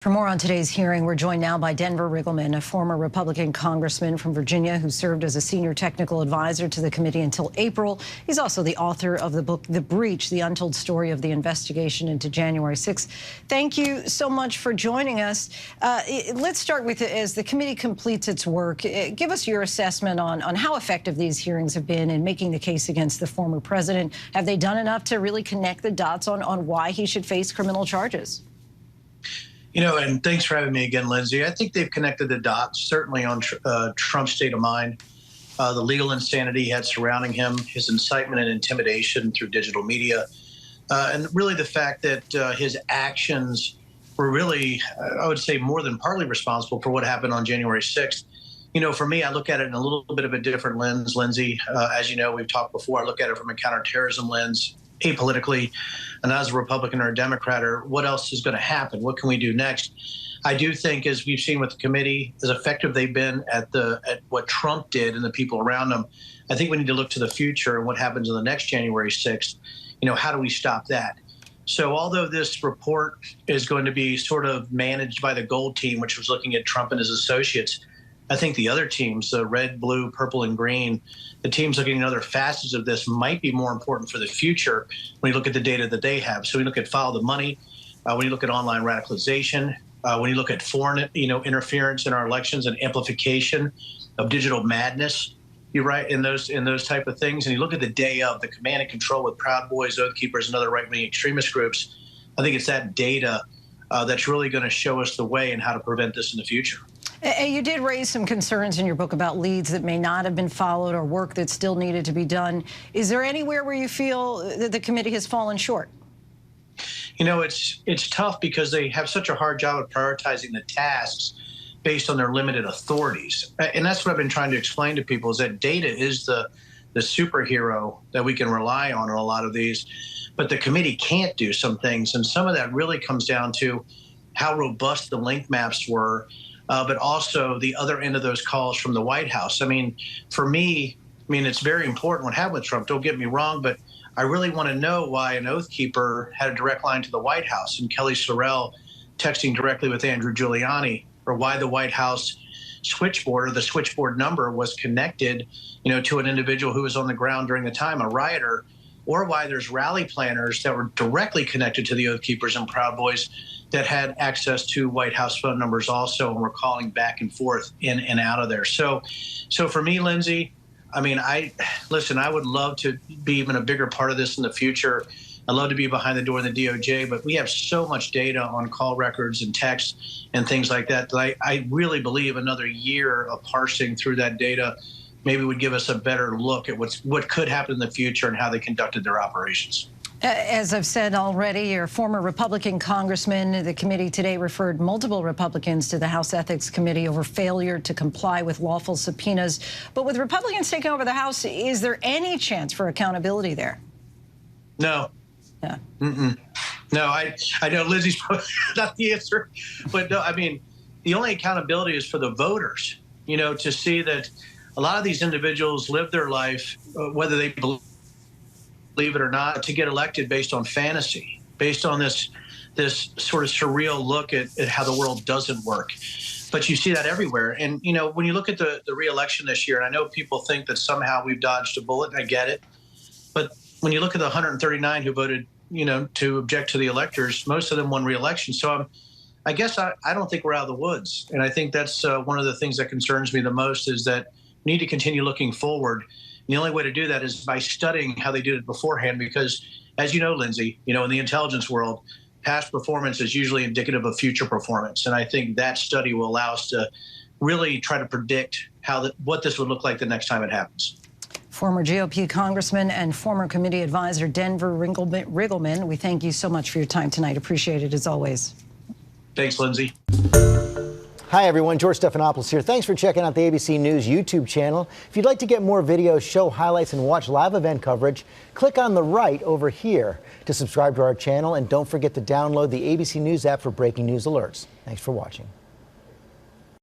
For more on today's hearing, we're joined now by Denver Riggleman, a former Republican congressman from Virginia who served as a senior technical advisor to the committee until April. He's also the author of the book, The Breach, The Untold Story of the Investigation into January 6th. Thank you so much for joining us. Let's start with, as the committee completes its work, give us your assessment on how effective these hearings have been in making the case against the former president. Have they done enough to really connect the dots on why he should face criminal charges? You know, and thanks for having me again, Lindsay. I think they've connected the dots, certainly on Trump's state of mind, the legal insanity he had surrounding him, his incitement and intimidation through digital media, and really the fact that his actions were really, I would say, more than partly responsible for what happened on January 6th. You know, for me, I look at it in a little bit of a different lens, Lindsay. As you know, we've talked before, I look at it from a counterterrorism lens, apolitically, and as a Republican or a Democrat, or what else is going to happen? What can we do next? I do think, as we've seen with the committee, as effective they've been at what Trump did and the people around him, I think we need to look to the future and what happens on the next January 6th. You know, how do we stop that? So although this report is going to be sort of managed by the gold team, which was looking at Trump and his associates, I think the other teams, the red, blue, purple, and green, the teams looking at other facets of this might be more important for the future when you look at the data that they have. So we look at follow the money, when you look at online radicalization, when you look at foreign, interference in our elections and amplification of digital madness, you're right, in those type of things. And you look at the day of the command and control with Proud Boys, Oath Keepers, and other right-wing extremist groups. I think it's that data that's really going to show us the way and how to prevent this in the future. You did raise some concerns in your book about leads that may not have been followed or work that still needed to be done. Is there anywhere where you feel that the committee has fallen short? You know, it's tough because they have such a hard job of prioritizing the tasks based on their limited authorities. And that's what I've been trying to explain to people, is that data is the superhero that we can rely on in a lot of these. But the committee can't do some things. And some of that really comes down to how robust the link maps were, but also the other end of those calls from the White House. I mean, for me, it's very important what happened with Trump, don't get me wrong, but I really want to know why an Oath Keeper had a direct line to the White House and Kelly Sorrell texting directly with Andrew Giuliani, or why the White House switchboard, or the switchboard number, was connected, to an individual who was on the ground during the time, a rioter, or why there's rally planners that were directly connected to the Oath Keepers and Proud Boys that had access to White House phone numbers also, and were calling back and forth in and out of there. So for me, Lindsay, I would love to be even a bigger part of this in the future. I'd love to be behind the door in the DOJ, but we have so much data on call records and texts and things like that that I really believe another year of parsing through that data maybe would give us a better look at what could happen in the future and how they conducted their operations. As I've said already, you're a former Republican congressman. The committee today referred multiple Republicans to the House Ethics Committee over failure to comply with lawful subpoenas. But with Republicans taking over the House, is there any chance for accountability there? No. Yeah. No, I know Lizzie's not the answer, but no, the only accountability is for the voters, to see that a lot of these individuals live their life, whether they believe it or not, to get elected based on fantasy, based on this sort of surreal look at how the world doesn't work. But you see that everywhere. And, when you look at the re-election this year, and I know people think that somehow we've dodged a bullet, and I get it, but when you look at the 139 who voted, to object to the electors, most of them won re-election. So I guess I don't think we're out of the woods. And I think that's one of the things that concerns me the most, is that we need to continue looking forward. And the only way to do that is by studying how they did it beforehand, because as you know, Lindsay, in the intelligence world, past performance is usually indicative of future performance. And I think that study will allow us to really try to predict what this would look like the next time it happens. Former GOP congressman and former committee advisor Denver Riggleman, we thank you so much for your time tonight. Appreciate it as always. Thanks, Lindsay. Hi, everyone. George Stephanopoulos here. Thanks for checking out the ABC News YouTube channel. If you'd like to get more videos, show highlights, and watch live event coverage, click on the right over here to subscribe to our channel. And don't forget to download the ABC News app for breaking news alerts. Thanks for watching.